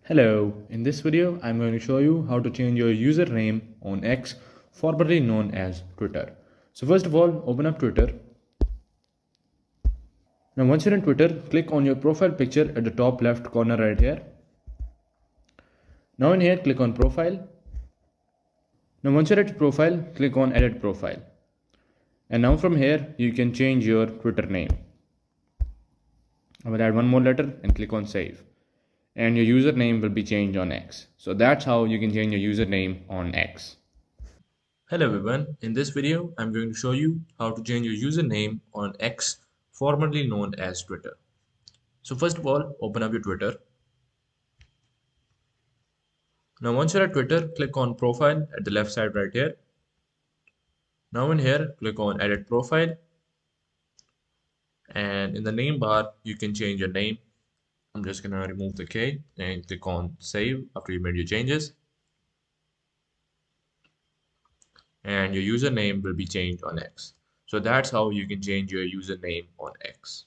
Hello, in this video I'm going to show you how to change your username on X, formerly known as Twitter. So first of all, open up Twitter. Now once you're in Twitter, click on your profile picture at the top left corner right here. Now in here, click on profile. Now once you're at profile, click on edit profile. And now from here, you can change your Twitter name. I will add one more letter and click on save. And your username will be changed on X. So that's how you can change your username on X. Hello everyone, in this video I'm going to show you how to change your username on X, formerly known as Twitter. So first of all, open up your Twitter. Now once you're at Twitter, click on profile at the left side right here. Now in here, click on edit profile, and in the name bar you can change your name. I'm just gonna remove the K and click on save after you made your changes, and your username will be changed on X. So that's how you can change your username on X.